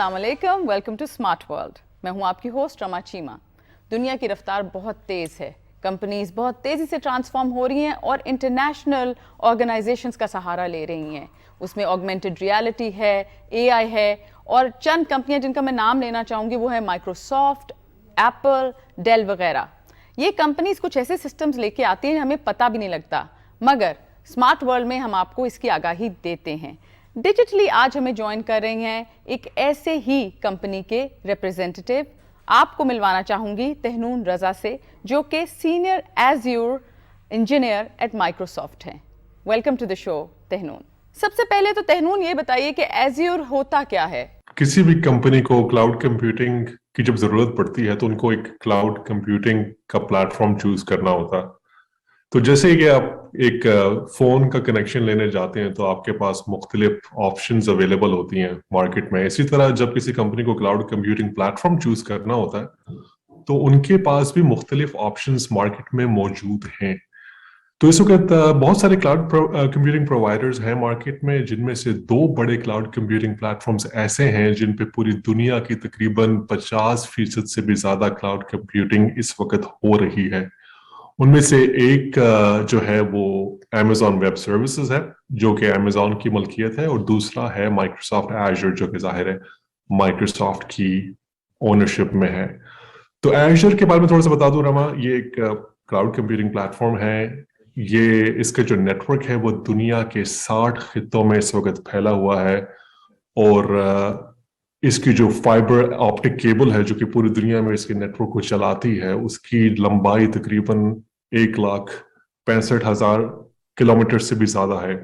अस्सलाम वालेकुम, welcome to smart world. मैं हूं आपकी होस्ट रमा चीमा। दुनिया की रफ्तार बहुत तेज़ है, कंपनीज बहुत तेज़ी से ट्रांसफॉर्म हो रही हैं और इंटरनेशनल ऑर्गेनाइजेशंस का सहारा ले रही हैं। उसमें ऑगमेंटेड रियलिटी है, एआई है, और चंद कंपनियां जिनका मैं नाम लेना चाहूँगी वो है माइक्रोसॉफ्ट, एप्पल, डेल वगैरह। ये कंपनीज कुछ ऐसे सिस्टम्स लेके आती हैं हमें पता भी नहीं लगता, मगर स्मार्ट वर्ल्ड में हम आपको इसकी आगाही देते हैं। डिजिटली आज हमें ज्वाइन कर रही हैं एक ऐसे ही कंपनी के रिप्रेजेंटेटिव। आपको मिलवाना चाहूंगी तहनून रजा से, जो कि senior Azure engineer at Microsoft हैं। Welcome to the show Tahnoon. सबसे पहले तो तहनून ये बताइए कि एज़्योर होता क्या है? किसी भी कंपनी को क्लाउड कंप्यूटिंग की जब जरूरत पड़ती है तो उनको एक क्लाउड कंप्यूटिंग का प्लेटफॉर्म चूज करना होता है। तो जैसे कि आप एक फोन का कनेक्शन लेने जाते हैं तो आपके पास मुख्तलिफ ऑप्शंस अवेलेबल होती हैं मार्केट में। इसी तरह जब किसी कंपनी को क्लाउड कंप्यूटिंग प्लेटफॉर्म चूज करना होता है तो उनके पास भी मुख्तलिफ ऑप्शंस मार्केट में मौजूद हैं। तो इस वक्त बहुत सारे क्लाउड कंप्यूटिंग प्रोवाइडर्स हैं मार्केट में, जिनमें से दो बड़े क्लाउड कंप्यूटिंग प्लेटफॉर्म्स ऐसे हैं जिन पे पूरी दुनिया की तकरीबन 50% से भी ज्यादा क्लाउड कंप्यूटिंग इस वक्त हो रही है। उनमें से एक जो है वो Amazon वेब सर्विसेज है, जो कि Amazon की मलकियत है, और दूसरा है माइक्रोसॉफ्ट एजर, जो कि जाहिर है माइक्रोसॉफ्ट की ओनरशिप में है। तो एजर के बारे में थोड़ा सा बता दूं रमा, ये एक क्लाउड कंप्यूटिंग प्लेटफॉर्म है। ये इसका जो नेटवर्क है वो दुनिया के 60 खित्तों में इस वक्त फैला हुआ है, और इसकी जो फाइबर ऑप्टिक केबल है जो कि पूरी दुनिया में इसके नेटवर्क को चलाती है, उसकी लंबाई तकरीबन 1,65,000 किलोमीटर से भी ज्यादा है।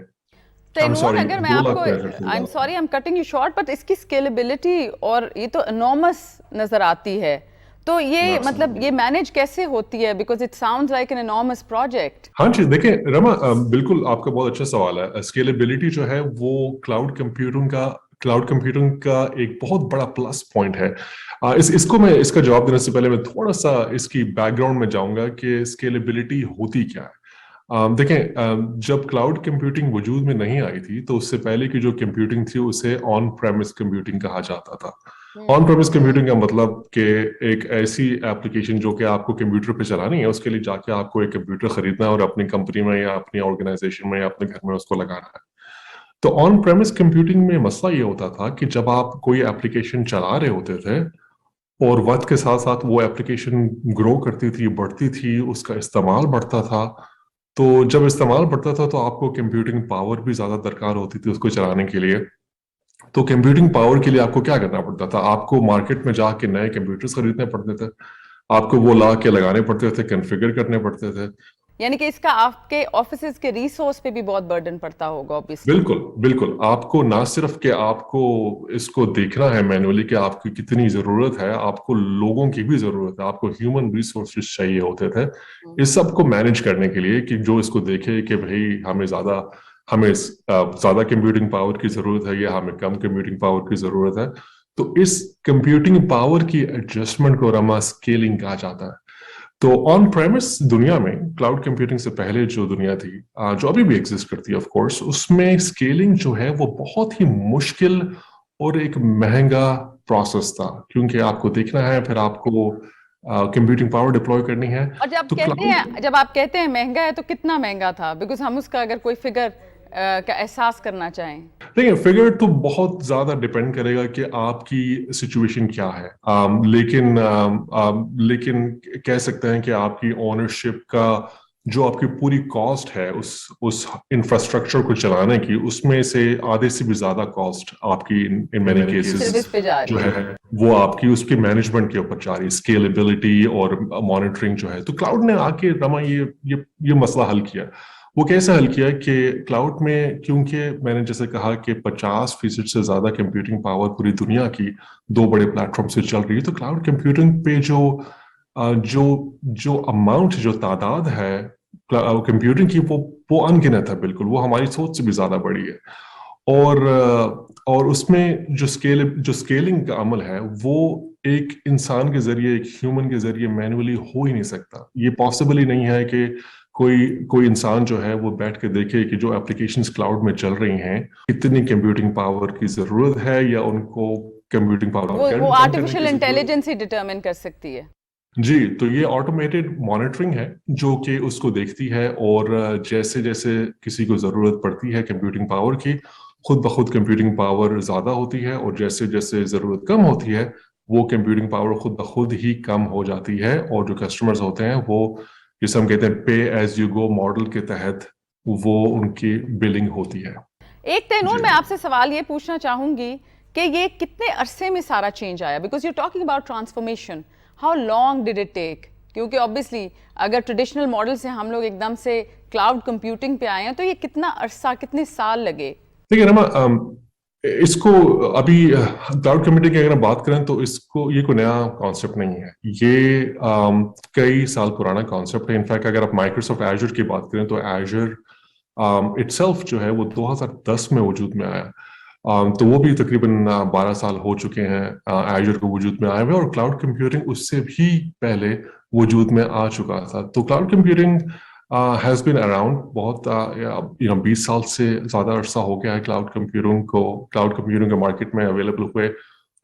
अगर मैं आपको I am sorry I am cutting you short, but इसकी स्केलेबिलिटी और ये तो एनॉर्मस नजर आती है, तो ये मतलब ये मैनेज कैसे होती है? Because it sounds like an enormous project. हाँ जी, देखिए रमा, बिल्कुल आपका बहुत अच्छा सवाल है। स्केलेबिलिटी जो है वो क्लाउड कंप्यूटिंग का एक बहुत बड़ा प्लस पॉइंट है। इसका जवाब देने से पहले मैं थोड़ा सा इसकी बैकग्राउंड में जाऊंगा कि स्केलेबिलिटी होती क्या है। देखें, जब क्लाउड कंप्यूटिंग वजूद में नहीं आई थी तो उससे पहले की जो कंप्यूटिंग थी उसे ऑन प्रेमिस कंप्यूटिंग कहा जाता था। ऑन प्रेमिस कंप्यूटिंग का मतलब कि एक ऐसी एप्लीकेशन जो कि आपको कंप्यूटर पे चलानी है, उसके लिए जाके आपको एक कंप्यूटर खरीदना है और अपनी कंपनी में या अपनी ऑर्गेनाइजेशन में या अपने घर में उसको लगाना है। तो ऑन प्रेमिस कंप्यूटिंग में मसला ये होता था कि जब आप कोई एप्लीकेशन चला रहे होते थे और वक्त के साथ साथ वो एप्लीकेशन ग्रो करती थी, बढ़ती थी, उसका इस्तेमाल बढ़ता था, तो जब इस्तेमाल बढ़ता था तो आपको कंप्यूटिंग पावर भी ज्यादा दरकार होती थी उसको चलाने के लिए। तो कंप्यूटिंग पावर के लिए आपको क्या करना पड़ता था? आपको मार्केट में जाके नए कंप्यूटर्स खरीदने पड़ते थे, आपको वो ला के लगाने पड़ते थे, कॉन्फ़िगर करने पड़ते थे। यानी कि इसका आपके ऑफिसेज के रिसोर्स पे भी बहुत बर्डन पड़ता होगा ऑब्वियसली। बिल्कुल बिल्कुल, आपको ना सिर्फ कि आपको इसको देखना है मैन्युअली कि आपकी कितनी जरूरत है, आपको लोगों की भी जरूरत है, आपको ह्यूमन रिसोर्सेज चाहिए होते थे इस सब को मैनेज करने के लिए, कि जो इसको देखे कि भाई हमें ज्यादा कंप्यूटिंग पावर की जरूरत है या हमें कम कंप्यूटिंग पावर की जरूरत है। तो इस कंप्यूटिंग पावर की एडजस्टमेंट को रमा स्केलिंग कहा जाता है। तो ऑन प्रेमिस दुनिया में क्लाउड कंप्यूटिंग से पहले जो दुनिया थी, जो अभी भी एग्जिस्ट करती है ऑफ कोर्स, उसमें स्केलिंग जो है वो बहुत ही मुश्किल और एक महंगा प्रोसेस था, क्योंकि आपको देखना है, फिर आपको कंप्यूटिंग पावर डिप्लॉय करनी है। और जब आप कहते हैं महंगा है तो कितना महंगा था? बिकॉज हम उसका अगर कोई फिगर का एहसास करना चाहें। देखिए, फिगर तो बहुत ज्यादा डिपेंड करेगा कि आपकी सिचुएशन क्या है। लेकिन कह सकते हैं कि आपकी ओनरशिप का जो आपकी पूरी कॉस्ट है उस इंफ्रास्ट्रक्चर को चलाने की, उसमें से आधे से भी ज्यादा कॉस्ट आपकी इन मेनी केसेस जो है वो आपकी उसके मैनेजमेंट के ऊपर जा रही है, स्केलेबिलिटी और मॉनिटरिंग जो है। तो क्लाउड ने आके रमा ये मसला हल किया। वो कैसे हल किया कि क्लाउड में, क्योंकि मैंने जैसे कहा कि 50% से ज्यादा कंप्यूटिंग पावर पूरी दुनिया की दो बड़े प्लेटफॉर्म से चल रही है, तो क्लाउड कंप्यूटिंग पे जो अमाउंट, जो तादाद है कंप्यूटिंग की, वो अनगिनत है। बिल्कुल, वो हमारी सोच से भी ज्यादा बड़ी है। और उसमें जो स्केलिंग का अमल है वो एक इंसान के जरिए, एक ह्यूमन के जरिए मैन्युअली हो ही नहीं सकता। ये पॉसिबल ही नहीं है कि कोई इंसान जो है वो बैठ के देखे कि जो एप्लीकेशंस क्लाउड में चल रही हैं कितनी कंप्यूटिंग पावर की जरूरत है, या उनको कंप्यूटिंग पावर वो आर्टिफिशियल इंटेलिजेंस ही डिटरमिन कर सकती है जी। तो ये ऑटोमेटेड मॉनिटरिंग है जो कि उसको देखती है, और जैसे जैसे किसी को ज़रूरत पड़ती है कंप्यूटिंग पावर की, खुद ब खुद कंप्यूटिंग पावर ज़्यादा होती है, और जैसे जैसे ज़रूरत कम होती है वो कंप्यूटिंग पावर खुद ब खुद ही कम हो जाती है, और जो कस्टमर्स होते हैं वो, जिसे हम कहते हैं पे एज यू गो मॉडल के तहत, वो उनकी बिलिंग होती है। एक तैनूर, मैं आपसे सवाल ये पूछना चाहूंगी कि ये कितने अरसे में सारा चेंज आया, because you talking about transformation, how long did it take? क्योंकि ऑब्वियसली अगर ट्रेडिशनल मॉडल से हम लोग एकदम से क्लाउड कंप्यूटिंग पे आए हैं तो ये कितना अरसा, कितने साल लगे? देखिए रमा, इसको अभी क्लाउड कंप्यूटिंग की अगर हम बात करें तो इसको, ये कोई नया कॉन्सेप्ट नहीं है, ये कई साल पुराना कॉन्सेप्ट है। इनफैक्ट अगर आप माइक्रोसॉफ्ट एजर की बात करें तो एजर इटसेल्फ जो है वो 2010 में वजूद में आया। तो वो भी तकरीबन 12 साल हो चुके हैं एजर को वजूद में आए हुए, और क्लाउड कंप्यूटिंग उससे भी पहले वजूद में आ चुका था। तो cloud computing has been around बहुत 20 साल से ज़्यादा अरसा हो गया है क्लाउड कंप्यूटिंग के मार्केट में अवेलेबल हुए,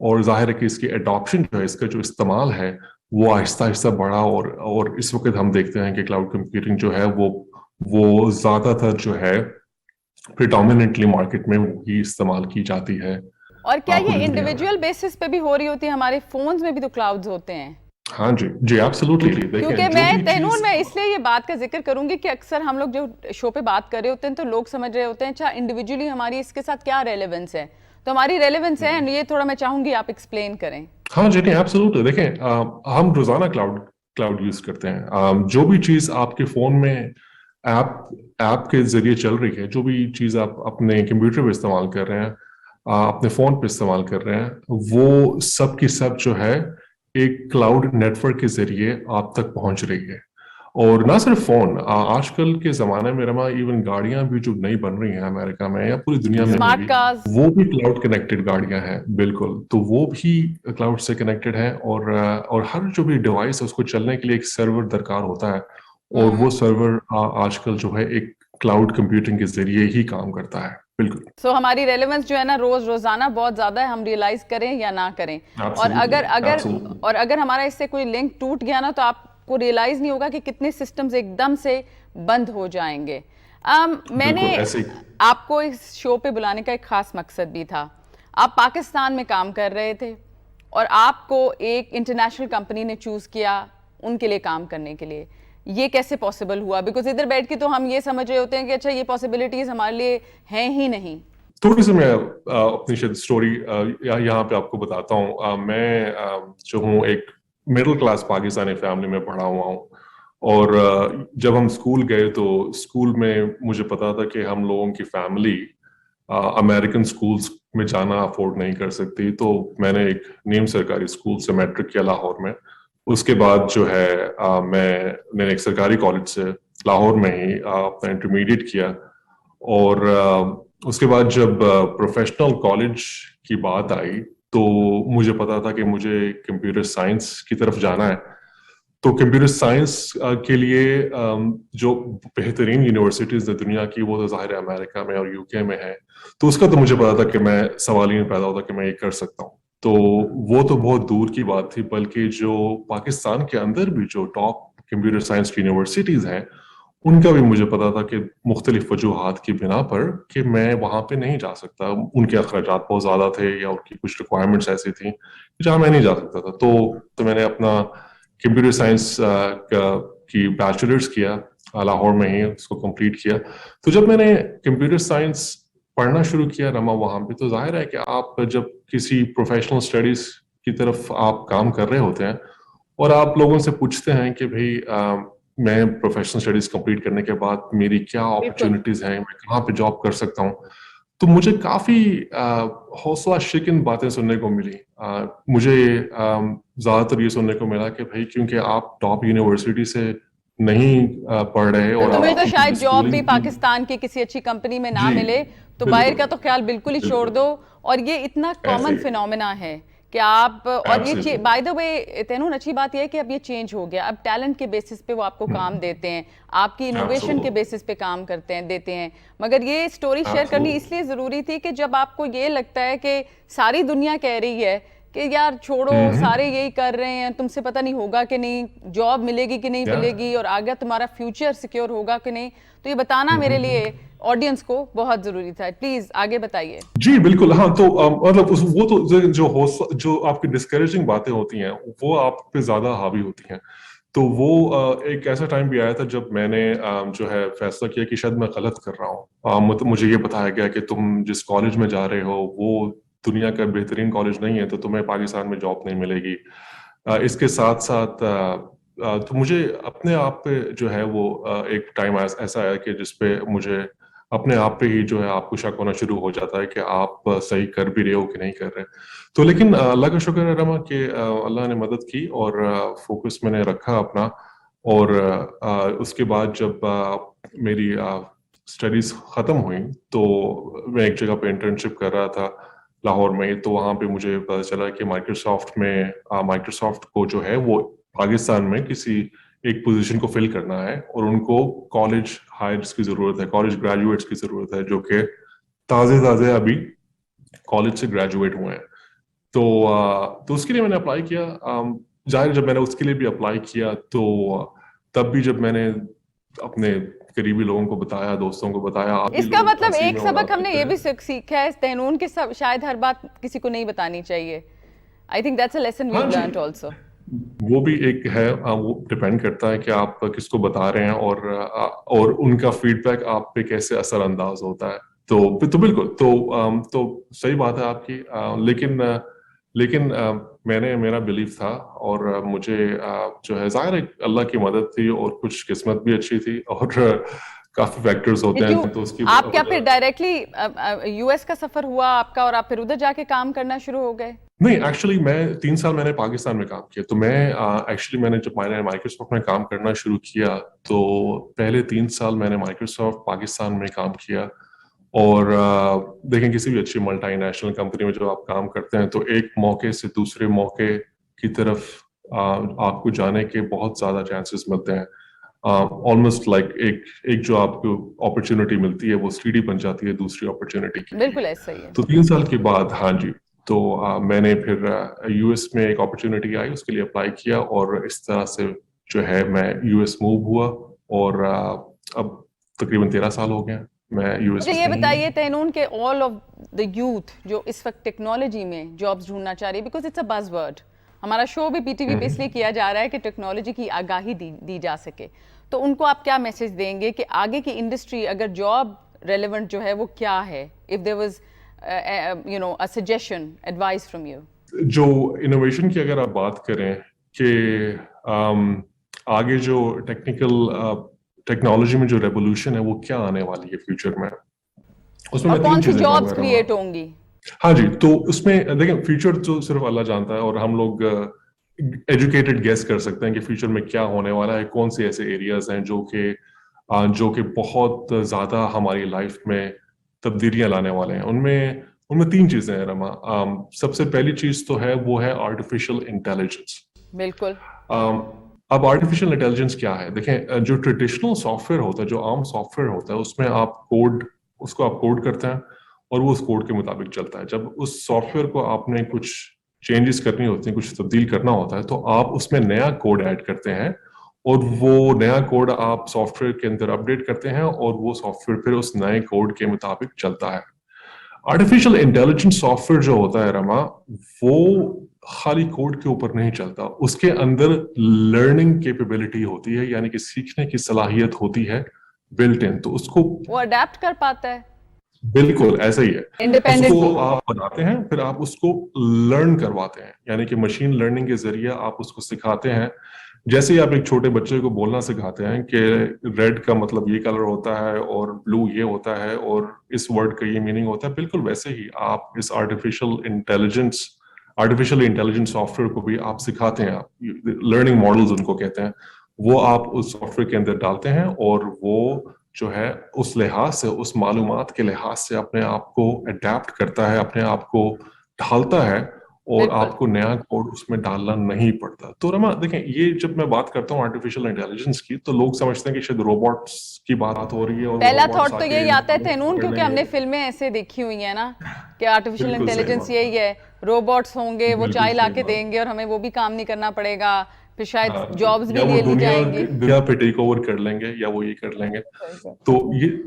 और जाहिर है कि इसकी एडॉप्शन जो है, इसका जो इस्तेमाल है वो आहिस्ता आहिस्ता बढ़ा, और इस वक्त हम देखते हैं कि क्लाउड कंप्यूटिंग जो है वो ज़्यादातर जो है प्रिडोमिनेंटली मार्केट में वही इस्तेमाल की जाती है। और क्या ये इंडिविजुअल बेसिस पे भी हो रही होती है? हमारे फोन्स में भी तो क्लाउड्स होते हैं। हाँ जी जी, एब्सोल्युटली। क्योंकि मैं तैनूर, मैं इसलिए ये बात का जिक्र करूंगी कि अक्सर हम लोग जो शो पे बात कर रहे होते हैं तो लोग समझ रहे होते हैं अच्छा इंडिविजुअली हमारी इसके साथ क्या रेलेवेंस है, तो हमारी रेलेवेंस है, ये थोड़ा मैं चाहूंगी आप एक्सप्लेन करें। हाँ जी, नहीं एब्सोल्युटली। देखें, हम रोजाना क्लाउड यूज करते हैं। जो भी चीज आपके फोन में ऐप के जरिए चल रही है, जो भी चीज आप अपने कंप्यूटर पे इस्तेमाल कर रहे हैं, अपने फोन पे इस्तेमाल कर रहे हैं, वो सब की सब जो है एक क्लाउड नेटवर्क के जरिए आप तक पहुंच रही है। और ना सिर्फ फोन, आजकल के जमाने में रमा इवन गाड़ियां भी जो नई बन रही हैं अमेरिका में या पूरी दुनिया में स्मार्ट भी, कार्स, वो भी क्लाउड कनेक्टेड गाड़ियां हैं। बिल्कुल, तो वो भी क्लाउड से कनेक्टेड है, और हर जो भी डिवाइस है उसको चलने के लिए एक सर्वर दरकार होता है, और वो सर्वर आजकल जो है एक क्लाउड कंप्यूटिंग के जरिए ही काम करता है। बिल्कुल। सो हमारी रेलेवेंस जो है ना रोजाना बहुत ज्यादा है, हम रियलाइज करें या ना करें। और अगर हमारा इससे कोई लिंक टूट गया ना तो आपको रियलाइज नहीं होगा कि कितने सिस्टम्स एकदम से बंद हो जाएंगे। मैंने आपको इस शो पे बुलाने का एक खास मकसद भी था। आप पाकिस्तान में काम कर रहे थे और आपको एक इंटरनेशनल कंपनी ने चूज किया उनके लिए काम करने के लिए। ये कैसे पॉसिबल हुआ? बिकॉज इधर बैठ के तो हम ये समझ रहे होते हैं कि अच्छा ये पॉसिबिलिटीज हमारे लिए हैं ही नहीं। थोड़ी सी मैं अपनी स्टोरी यहाँ पे आपको बताता हूँ। मैं जो हूँ एक मिडिल क्लास पाकिस्तानी फैमिली में पढ़ा हुआ हूँ, और जब हम स्कूल गए तो स्कूल में मुझे पता था कि हम लोगों की फैमिली अमेरिकन स्कूल्स में जाना अफोर्ड नहीं कर सकती। तो मैंने एक नीम सरकारी स्कूल से मैट्रिक किया लाहौर में। उसके बाद जो है मैंने एक सरकारी कॉलेज से लाहौर में ही अपना इंटरमीडिएट किया, और उसके बाद जब प्रोफेशनल कॉलेज की बात आई तो मुझे पता था कि मुझे कंप्यूटर साइंस की तरफ जाना है। तो कंप्यूटर साइंस के लिए जो बेहतरीन यूनिवर्सिटीज है दुनिया की, वो तो ज़ाहिर है अमेरिका में और यूके में है। तो उसका तो मुझे पता था कि मैं सवाल ही नहीं पैदा होता कि मैं ये कर सकता हूँ। तो वो तो बहुत दूर की बात थी, बल्कि जो पाकिस्तान के अंदर भी जो टॉप कंप्यूटर साइंस की यूनिवर्सिटीज हैं उनका भी मुझे पता था कि मुख्तलिफ वजूहात की बिना पर कि मैं वहाँ पे नहीं जा सकता। उनके अखराजात बहुत ज़्यादा थे या उनकी कुछ रिक्वायरमेंट्स ऐसी थी जहाँ मैं नहीं जा सकता था। तो मैंने अपना कंप्यूटर साइंस की बैचलर्स किया लाहौर में ही, उसको कंप्लीट किया। तो जब मैंने कंप्यूटर साइंस पढ़ना शुरू किया रमा वहाँ पे, तो जाहिर है कि आप जब किसी प्रोफेशनल स्टडीज की तरफ आप काम कर रहे होते हैं और आप लोगों से पूछते हैं कि भाई मैं प्रोफेशनल स्टडीज कंप्लीट करने के बाद मेरी क्या अपॉर्चुनिटीज हैं, मैं कहाँ पे जॉब कर सकता हूँ, तो मुझे काफी हौसला शिकन बातें सुनने को मिली। मुझे ज्यादातर ये सुनने को मिला कि भाई क्योंकि आप टॉप यूनिवर्सिटी से नहीं पढ़ रहे और तुम्हें तो शायद जॉब भी पाकिस्तान की किसी अच्छी कंपनी में ना मिले तो बाहर का तो ख्याल बिल्कुल ही छोड़ दो। और ये इतना कॉमन फिनोमेना है کہ آپ اور یہ بائی دا وے تینون اچھی بات یہ ہے کہ اب یہ چینج ہو گیا, اب ٹیلنٹ کے بیسس پہ وہ آپ کو کام دیتے ہیں, آپ کی انوویشن کے بیسس پہ کام کرتے ہیں دیتے ہیں. مگر یہ اسٹوری شیئر کرنی اس لیے ضروری تھی کہ جب آپ کو یہ لگتا ہے کہ ساری دنیا کہہ رہی ہے کہ یار چھوڑو سارے یہی کر رہے ہیں, تم سے پتہ نہیں ہوگا کہ نہیں, جاب ملے گی کہ نہیں ملے گی, اور آگے تمہارا فیوچر سیکیور ہوگا کہ نہیں, تو یہ بتانا میرے لیے آڈینس کو بہت ضروری تھا. پلیز آگے بتائیے. جی بالکل. ہاں تو مطلب وہ تو جو آپ کی ڈسکریجنگ باتیں ہوتی ہیں وہ آپ پہ زیادہ حاوی ہوتی ہیں. تو وہ ایک ایسا ٹائم بھی آیا تھا جب میں نے جو ہے فیصلہ کیا کہ شاید میں غلط کر رہا ہوں. مجھے یہ بتایا گیا کہ تم جس کالج میں جا رہے ہو وہ دنیا کا بہترین کالج نہیں ہے تو تمہیں پاکستان میں جاب نہیں ملے گی. اس کے ساتھ ساتھ تو مجھے اپنے آپ پہ جو ہے وہ ایک ٹائم ایسا آیا کہ جس پہ مجھے اپنے آپ پہ ہی جو ہے آپ کو شک ہونا شروع ہو جاتا ہے کہ آپ صحیح کر بھی رہے ہو کہ نہیں کر رہے. تو لیکن اللہ کا شکر ہے رما کہ اللہ نے مدد کی اور فوکس میں نے رکھا اپنا. اور اس کے بعد جب میری اسٹڈیز ختم ہوئیں تو میں ایک جگہ پہ انٹرنشپ کر رہا تھا لاہور میں. تو وہاں پہ مجھے پتا چلا کہ مائکروسافٹ کو جو ہے وہ پاکستان میں کسی ایک پوزیشن کو فل کرنا ہے اور ان کو کالج ہائرس کی ضرورت ہے, کالج گریجویٹس کی ضرورت ہے جو کہ تازے ابھی کالج سے گریجویٹ ہوئے ہیں. تو اس کے لیے میں نے اپلائی کیا. ظاہر جب میں نے اس کے لیے بھی اپلائی کیا تو تب بھی جب میں نے اپنے قریبی لوگوں کو بتایا, دوستوں کو بتایا, اس کا مطلب ایک سبق ہم نے یہ بھی سیکھا ہے تینون کے, شاید ہر بات کسی کو نہیں بتانی چاہیے. I think that's a lesson we've learned also. وہ بھی ایک ہے, وہ ڈیپینڈ کرتا ہے کہ آپ کس کو بتا رہے ہیں اور ان کا فیڈ بیک آپ پہ کیسے اثر انداز ہوتا ہے. تو بالکل تو صحیح بات ہے آپ کی. لیکن میرا بلیف تھا اور مجھے جو ہے ظاہر اللہ کی مدد تھی اور کچھ قسمت بھی اچھی تھی اور کافی فیکٹرز ہوتے ہیں. تو اس کی آپ کیا پھر ڈائریکٹلی یو ایس کا سفر ہوا آپ کا اور آپ پھر ادھر جا کے کام کرنا شروع ہو گئے؟ نہیں, ایکچولی میں 3 سال میں نے پاکستان میں کام کیا. تو میں نے جب مائکروسافٹ میں کام کرنا شروع کیا تو پہلے 3 سال میں نے مائکروسافٹ پاکستان میں کام کیا. اور دیکھیں کسی بھی اچھی ملٹی نیشنل کمپنی میں جب آپ کام کرتے ہیں تو ایک موقع سے دوسرے موقع کی طرف آپ کو جانے کے بہت زیادہ چانسز ملتے ہیں. آلموسٹ لائک ایک جو آپ کو اپرچونٹی ملتی ہے وہ سیڑھی بن جاتی ہے دوسری اپرچونٹی کی. بالکل ایسا ہی ہے. تو 3 سال کے بعد ہاں جی تو میں نے پھر یو ایس میں ایک اپرچونٹی آئی, اس کے لیے اپلائی کیا اور اس طرح سے جو ہے میں یو ایس موو ہوا اور اب تقریباً 13 سال ہو گئے میں یو ایس. یہ بتائیے تینون کہ آل آف دا یوتھ جو اس وقت ٹیکنالوجی میں جابس ڈھونڈنا چاہ رہی ہے, بیکاز اٹس اے بز ورڈ, ہمارا شو بھی پی ٹی وی پہ اس لیے کیا جا رہا ہے کہ ٹیکنالوجی کی آگاہی دی جا سکے, تو ان کو آپ کیا میسج دیں گے کہ آگے کی انڈسٹری اگر جاب ریلیونٹ جو ہے وہ کیا ہے, if there was a suggestion, advice from you. جو انوویشن کی اگر آپ بات کریں کہ آگے جو ٹیکنالوجی میں جو ریولوشن ہے وہ کیا آنے والی ہے فیوچر میں, اس میں کون سی جابس کریٹ ہوں گی. ہاں جی, تو اس میں دیکھیں فیوچر تو صرف اللہ جانتا ہے اور ہم لوگ ایجوکیٹڈ گیس کر سکتے ہیں کہ فیوچر میں کیا ہونے والا ہے, کون سے ایسے ایریاز ہیں جو کہ بہت زیادہ ہماری لائف میں تبدیلیاں لانے والے ہیں. ان میں 3 چیزیں ہیں رما. سب سے پہلی چیز تو ہے وہ ہے آرٹیفیشل انٹیلیجنس. بالکل. اب آرٹیفیشل انٹیلیجنس کیا ہے, دیکھیں جو ٹریڈیشنل سافٹ ویئر ہوتا ہے, جو عام سافٹ ویئر ہوتا ہے, اس میں اس کو آپ کوڈ کرتے ہیں اور وہ اس کوڈ کے مطابق چلتا ہے. جب اس سافٹ ویئر کو آپ نے کچھ چینجز کرنی ہوتی ہیں, کچھ تبدیل کرنا ہوتا ہے, تو آپ اس میں نیا کوڈ ایڈ کرتے ہیں اور وہ نیا کوڈ آپ سافٹ ویئر کے اندر اپڈیٹ کرتے ہیں اور وہ سافٹ ویئر پھر اس نئے کوڈ کے مطابق چلتا ہے. آرٹیفیشل انٹیلیجنس سافٹ ویئر جو ہوتا ہے رما, وہ خالی کوڈ کے اوپر نہیں چلتا, اس کے اندر لرننگ کیپیبلٹی ہوتی ہے, یعنی کہ سیکھنے کی صلاحیت ہوتی ہے بلٹ ان. تو اس کو وہ اڈیپٹ کر پاتا ہے. بالکل ایسا ہی ہے. اس کو آپ بناتے ہیں پھر آپ اس کو لرن کرواتے ہیں, یعنی کہ مشین لرننگ کے ذریعے آپ اس کو سکھاتے ہیں. جیسے ہی آپ ایک چھوٹے بچے کو بولنا سکھاتے ہیں کہ ریڈ کا مطلب یہ کلر ہوتا ہے اور بلو یہ ہوتا ہے اور اس ورڈ کا یہ میننگ ہوتا ہے, بالکل ویسے ہی آپ اس آرٹیفیشل انٹیلیجنس سافٹ ویئر کو بھی آپ سکھاتے ہیں. آپ لرننگ ماڈلز ان کو کہتے ہیں, وہ آپ اس سافٹ ویئر کے اندر ڈالتے ہیں اور وہ جو ہے اس لحاظ سے, اس معلومات کے لحاظ سے اپنے آپ کو اڈیپٹ کرتا ہے, اپنے آپ کو ڈھالتا ہے اور آپ کو نیا کوڈ اس میں ڈالنا نہیں پڑتا. تو رما دیکھیں, یہ جب میں بات کرتا ہوں آرٹیفیشیل انٹیلیجنس کی تو لوگ سمجھتے ہیں کہ شاید روبوٹس کی بات ہو رہی ہے, اور پہلا تھاٹ تو یہی آتا ہے تینون, کیونکہ ہم نے فلمیں ایسے دیکھی ہوئی ہیں نا کہ آرٹیفیشیل انٹیلیجنس یہی ہے, روبوٹس ہوں گے, وہ چائے لا کے دیں گے اور ہمیں وہ بھی کام نہیں کرنا پڑے گا, پھر شاید جابز بھی لے لی جائیں گی, دنیا پہ ٹیک اوور کر لیں گے یا وہ یہ کر لیں گے. تو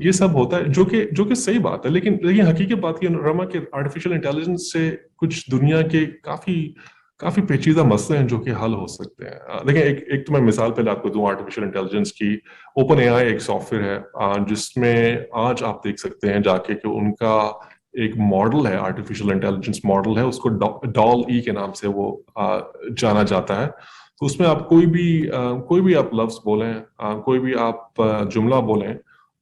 یہ سب ہوتا ہے جو کہ صحیح بات ہے, لیکن یہ حقیقت بات یہ رما کہ آرٹیفیشیل انٹیلیجنس سے کچھ دنیا کے کافی پیچیدہ مسئلے ہیں جو کہ حل ہو سکتے ہیں. دیکھیں, ایک تو میں مثال پہلے آپ کو دوں آرٹیفیشیل انٹیلیجنس کی. اوپن اے آئی ایک سافٹ ویئر ہے جس میں آج آپ دیکھ سکتے ہیں جا کے کہ ان کا ایک ماڈل ہے, آرٹیفیشیل انٹیلیجنس ماڈل ہے, اس کو ڈال ای کے نام سے وہ جانا جاتا ہے. تو اس میں آپ کوئی بھی آپ لفظ بولیں, کوئی بھی آپ جملہ بولیں,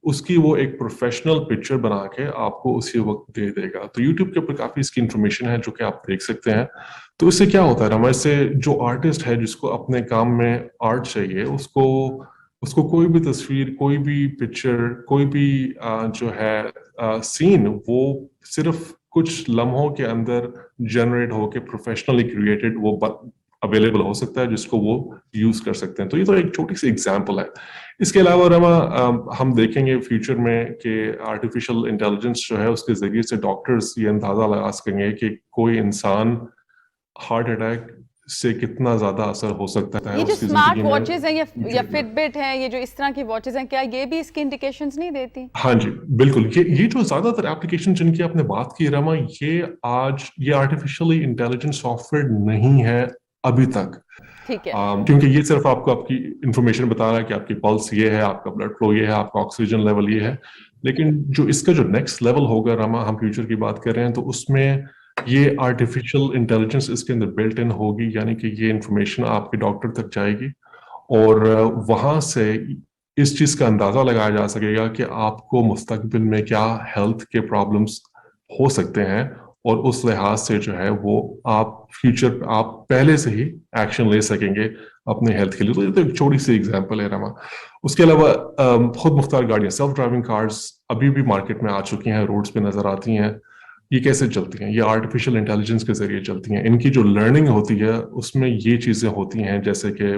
اس کی وہ ایک پروفیشنل پکچر بنا کے آپ کو اسی وقت دے دے گا. تو یوٹیوب کے اوپر کافی اس کی انفارمیشن ہے جو کہ آپ دیکھ سکتے ہیں. تو اس سے کیا ہوتا ہے ہمارے سے جو آرٹسٹ ہے جس کو اپنے کام میں آرٹ چاہیے, اس کو کوئی بھی تصویر, کوئی بھی پکچر, کوئی بھی جو ہے سین, وہ صرف کچھ لمحوں کے اندر جنریٹ ہو کے پروفیشنلی کریٹڈ وہ اویلیبل ہو سکتا ہے جس کو وہ یوز کر سکتے ہیں. تو یہ تو ایک چھوٹی سی ایگزامپل ہے. اس کے علاوہ رما ہم دیکھیں گے فیوچر میں کہ آرٹیفیشیل انٹیلیجنس جو ہے اس کے ذریعے سے ڈاکٹرز یہ اندازہ لگا سکیں گے کہ کوئی انسان ہارٹ اٹیک سے کتنا زیادہ اثر ہو سکتا ہے. یہ جو اسمارٹ واچز ہیں یا فٹ بٹ ہیں, یہ جو اس طرح کی واچز ہیں, کیا یہ بھی اس کی انڈیکیشنز نہیں دیتی؟ ہاں جی بالکل. یہ جو زیادہ تر اپلیکیشن جن کی آپ نے بات کی رما, یہ آرٹیفیشیلی انٹیلیجنٹ سافٹ ویئر نہیں ہے ابھی تک. ٹھیک ہے, کیونکہ یہ صرف آپ کو آپ کی انفارمیشن بتا رہا ہے کہ آپ کی پلس یہ ہے, آپ کا بلڈ فلو یہ ہے, آپ کا آکسیجن لیول یہ ہے. لیکن جو اس کا جو نیکسٹ لیول ہوگا رما, ہم فیوچر کی بات کر رہے ہیں, تو اس میں یہ آرٹیفیشیل انٹیلیجنس اس کے اندر بلٹ ان ہوگی. یعنی کہ یہ انفارمیشن آپ کے ڈاکٹر تک جائے گی اور وہاں سے اس چیز کا اندازہ لگایا جا سکے گا کہ آپ کو مستقبل میں کیا ہیلتھ کے پرابلمس ہو سکتے ہیں, اور اس لحاظ سے جو ہے وہ آپ پہلے سے ہی ایکشن لے سکیں گے اپنے ہیلتھ کے لیے. تو یہ تو ایک چھوٹی سی ایگزامپل ہے رما. اس کے علاوہ خود مختار گاڑیاں, سیلف ڈرائیونگ کارز ابھی بھی مارکیٹ میں آ چکی ہیں, روڈز پہ نظر آتی ہیں. یہ کیسے چلتی ہیں؟ یہ آرٹیفیشیل انٹیلیجنس کے ذریعے چلتی ہیں. ان کی جو لرننگ ہوتی ہے اس میں یہ چیزیں ہوتی ہیں جیسے کہ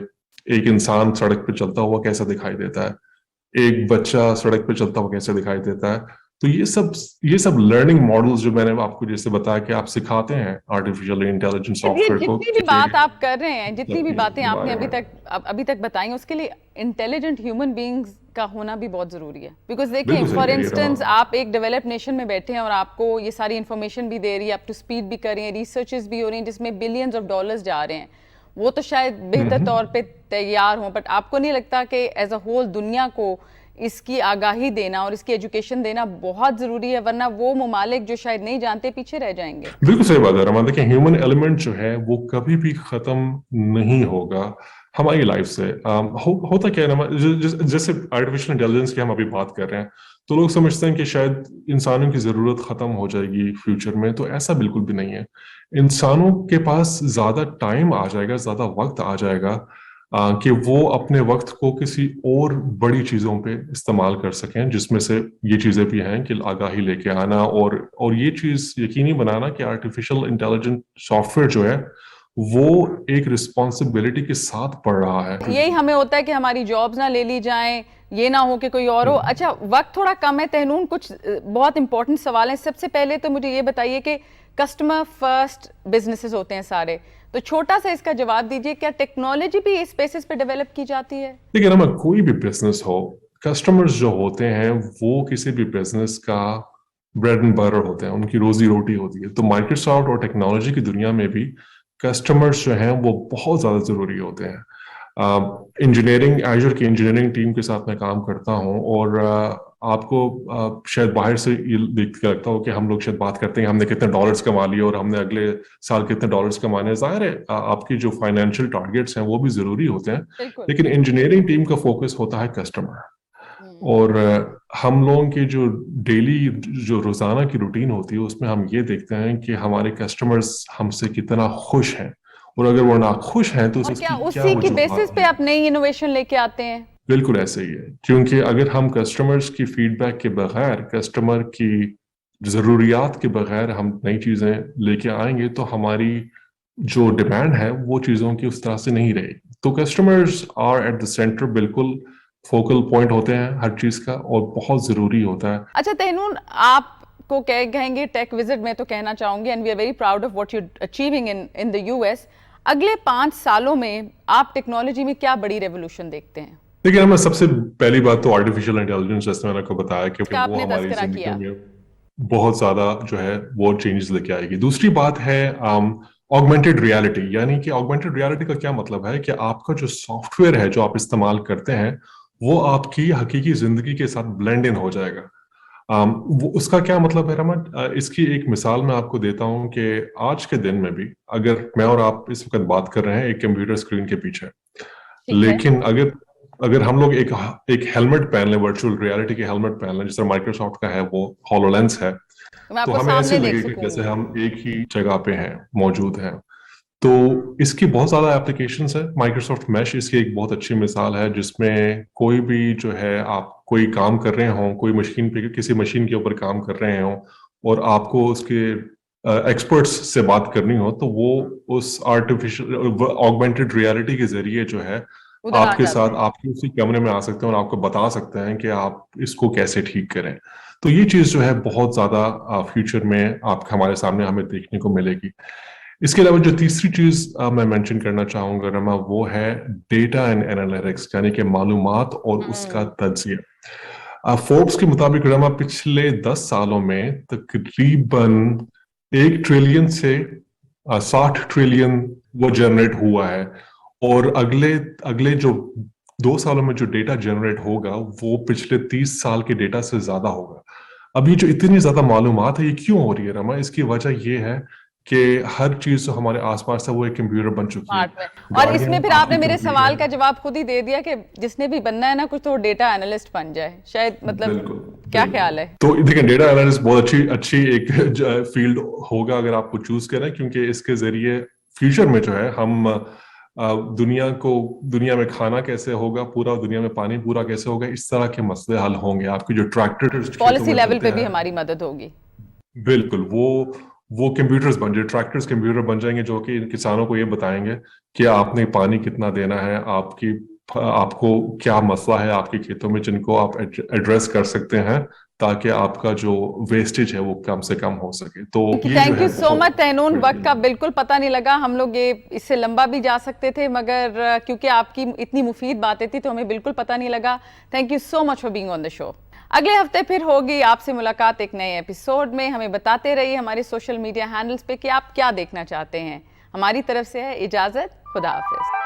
ایک انسان سڑک پہ چلتا ہوا کیسا دکھائی دیتا ہے, ایک بچہ سڑک پہ چلتا ہوا کیسے دکھائی دیتا ہے. تو یہ سب لرننگ ماڈلز جو میں نے آپ کو جیسے بتایا کہ آپ سکھاتے ہیں آرٹیفیشیل انٹیلیجنس سافٹ ویئر کو. جتنی بھی بات آپ کر رہے ہیں, جتنی بھی باتیں آپ نے ابھی تک بتائیں, اس کے لیے انٹیلیجنٹ ہیومن بینگز کا ہونا بھی بہت ضروری ہے. بیکاز دیکھیں, فار انسٹنس آپ ایک ڈیولپ نیشن میں بیٹھے ہیں اور آپ کو یہ ساری انفارمیشن بھی دے رہی ہے, آپ ٹو اسپیڈ بھی کر رہی ہیں, ریسرچز بھی ہو رہی ہیں جس میں بلینز آف ڈالرز جا رہے ہیں. وہ تو شاید بہتر طور پہ تیار ہوں, بٹ آپ کو نہیں لگتا کہ ایز اے ہول دنیا کو اس کی آگاہی دینا اور اس کی ایجوکیشن دینا بہت ضروری ہے, ورنہ وہ ممالک جو شاید نہیں جانتے پیچھے رہ جائیں گے؟ بالکل صحیح بات ہے رما. دیکھیں, ہیومن ایلیمنٹ جو ہے وہ کبھی بھی ختم نہیں ہوگا ہماری لائف سے. ہوتا کیا ہے نا, جیسے آرٹیفیشیل انٹیلیجنس کی ہم ابھی بات کر رہے ہیں تو لوگ سمجھتے ہیں کہ شاید انسانوں کی ضرورت ختم ہو جائے گی فیوچر میں. تو ایسا بالکل بھی نہیں ہے. انسانوں کے پاس زیادہ ٹائم آ جائے گا, زیادہ وقت آ جائے گا کہ وہ اپنے وقت کو کسی اور بڑی چیزوں پہ استعمال کر سکیں, جس میں سے یہ چیزیں بھی ہیں کہ آگاہی لے کے آنا اور یہ چیز یقینی بنانا کہ آرٹیفیشیل انٹیلیجنٹ سافٹ ویئر جو ہے وہ ایک رسپانسبلٹی کے ساتھ پڑھ رہا ہے. یہی ہمیں ہوتا ہے کہ ہماری جابز نہ لے لی جائیں, یہ نہ ہو کہ کوئی اور ہو. اچھا, وقت تھوڑا کم ہے تہنون, کچھ بہت امپورٹنٹ سوال ہیں. سب سے پہلے تو مجھے یہ بتائیے کہ کسٹمر فرسٹ بزنسز ہوتے ہیں سارے, تو چھوٹا سا اس کا جواب دیجئے, کیا ٹیکنالوجی بھی اس بیسس پہ ڈیولپ کی جاتی ہے؟ دیکھیں نا, کوئی بھی بزنس ہو, کسٹمرز جو ہوتے ہیں وہ کسی بھی بزنس کا بریڈ اینڈ بٹر ہوتے ہیں, ان کی روزی روٹی ہوتی ہے. تو مائیکروسافٹ اور ٹیکنالوجی کی دنیا میں بھی کسٹمرز جو ہیں وہ بہت زیادہ ضروری ہوتے ہیں. انجینئرنگ, ایجر کی انجینئرنگ ٹیم کے ساتھ میں کام کرتا ہوں, اور آپ کو شاید باہر سے یہ دیکھ کے لگتا ہو کہ ہم لوگ شاید بات کرتے ہیں ہم نے کتنے ڈالرز کما لیے اور ہم نے اگلے سال کتنے ڈالرز کمانے. ظاہر ہے آپ کی جو فائنینشیل ٹارگیٹس ہیں وہ بھی ضروری ہوتے ہیں, لیکن انجینئرنگ ٹیم کا فوکس ہوتا ہے کسٹمر. اور ہم لوگوں کی جو ڈیلی جو روزانہ کی روٹین ہوتی ہے اس میں ہم یہ دیکھتے ہیں کہ ہمارے کسٹمرز ہم سے کتنا خوش ہیں, اور اگر وہ ناخوش ہیں تو اسی کی بیسس پہ آپ نئی انوویشن لے کے آتے ہیں. بالکل ایسے ہی ہے, کیونکہ اگر ہم کسٹمرز کی فیڈ بیک کے بغیر, کسٹمر کی ضروریات کے بغیر ہم نئی چیزیں لے کے آئیں گے تو ہماری जो डिमांड है वो चीज़ों की उस तरह से नहीं रहेगी। तो customers are at the centre, बिल्कुल फोकल पॉइंट होते हैं हर चीज़ का, और बहुत ज़रूरी होता है। अच्छा तहनून, आपको कहेंगे टेक विजिट में तो कहना चाहूंगी, and we are very proud of what you achieving in the US. अगले 5 सालों में आप टेक्नोलॉजी में क्या बड़ी रेवोल्यूशन देखते हैं? देखिए, मैं सबसे पहली बात तो आर्टिफिशियल इंटेलिजेंस, जैसे मैंने आपको बताया कि वो आपने हमारी तस्करा जिंदगी किया। में बहुत ज्यादा जो है वो चेंजेस लेके आएगी। दूसरी बात है ऑगमेंटेड रियलिटी। यानी कि ऑगमेंटेड रियलिटी का क्या मतलब है कि आपका जो सॉफ्टवेयर है जो आप इस्तेमाल करते हैं वो आपकी हकीकी जिंदगी के साथ ब्लेंड इन हो जाएगा। वो उसका क्या मतलब है रमा? इसकी एक मिसाल मैं आपको देता हूं कि आज के दिन में भी अगर मैं और आप इस वक्त बात कर रहे हैं एक कंप्यूटर स्क्रीन के पीछे, ठीक है। लेकिन अगर अगर हम लोग एक हेलमेट पहन लें, वर्चुअल रियलिटी के हेलमेट पहन लें, जैसे माइक्रोसॉफ्ट का है वो हॉलोलेंस है, मैं तो आपको हमें ऐसे सामने देख लगेगा जैसे सकूंगी। हम एक ही जगह पे हैं, मौजूद हैं। तो इसकी बहुत ज्यादा एप्लीकेशंस है। माइक्रोसॉफ्ट मैश इसकी एक बहुत अच्छी मिसाल है, जिसमें कोई भी जो है आप कोई काम कर रहे हो, कोई मशीन पे किसी मशीन के ऊपर काम कर रहे हो और आपको उसके एक्सपर्ट्स से बात करनी हो, तो वो उस आर्टिफिशियल ऑगमेंटेड रियलिटी के जरिए जो है उधर आ आपके जाते साथ हैं। आपके उसी कमरे में आ सकते हैं और आपको बता सकते हैं कि आप इसको कैसे ठीक करें। तो ये चीज जो है बहुत ज्यादा फ्यूचर में आप हमारे सामने हमें देखने को मिलेगी। इसके अलावा जो तीसरी चीज मैं मेंशन करना चाहूंगा रमा, वो है डेटा एंड एनालिटिक्स, यानी कि मालूमात और उसका तज्जिया। फोर्ब्स के मुताबिक रमा पिछले 10 सालों में तकरीबन 1 ट्रिलियन से 60 ट्रिलियन वो जनरेट हुआ है। और अगले अगले जो 2 सालों में जो डेटा जनरेट होगा वो पिछले 30 साल के डेटा से ज्यादा होगा। अब ये जो इतनी ज्यादा मालूमात है, ये क्यों हो रही है रमा? इसकी वजह ये है कि हर चीज जो हमारे आसपास है वो एक कंप्यूटर बन चुकी है। स्मार्ट में। और गाड़ियां इसमें फिर आपकी आपने मेरे कंप्यूटर सवाल है। का जवाब खुद ही दे दिया कि जिसने भी बनना है ना कुछ, तो वो डेटा एनालिस्ट बन जाए शायद, मतलब बिल्कुल, क्या बिल्कुल। ख्याल है? तो देखिए, डेटा एनालिस्ट बहुत अच्छी अच्छी एक फील्ड होगा अगर आपको चूज करें, क्योंकि इसके जरिए फ्यूचर में जो है हम दुनिया में खाना कैसे होगा, पूरा दुनिया में पानी पूरा कैसे होगा, इस तरह के मसले हल होंगे। आपके जो ट्रैक्टर खेतों पॉलिसी में लेवल चलते पे भी हैं, हमारी मदद होगी। बिल्कुल वो कंप्यूटर्स बन जाए, ट्रैक्टर्स कंप्यूटर बन जाएंगे जो कि किसानों को ये बताएंगे कि आपने पानी कितना देना है, आपको क्या मसला है आपके खेतों में, जिनको आप एड्रेस कर सकते हैं ताकि आपका जो वेस्टेज है वो कम से कम हो सके। तो ये जो थैंक है यू सो बहुत मच तहनून, वक्त का critical बिल्कुल पता नहीं लगा। हम लोग ये इससे लंबा भी जा सकते थे, मगर क्योंकि आपकी इतनी मुफीद बातें थी तो हमें बिल्कुल पता नहीं लगा। Thank you so much for being on the show. अगले हफ्ते फिर होगी आपसे मुलाकात एक नए एपिसोड में। हमें बताते रहिए हमारे सोशल मीडिया हैंडल्स पे कि आप क्या देखना चाहते हैं। हमारी तरफ से है इजाजत, खुदा हाफिज।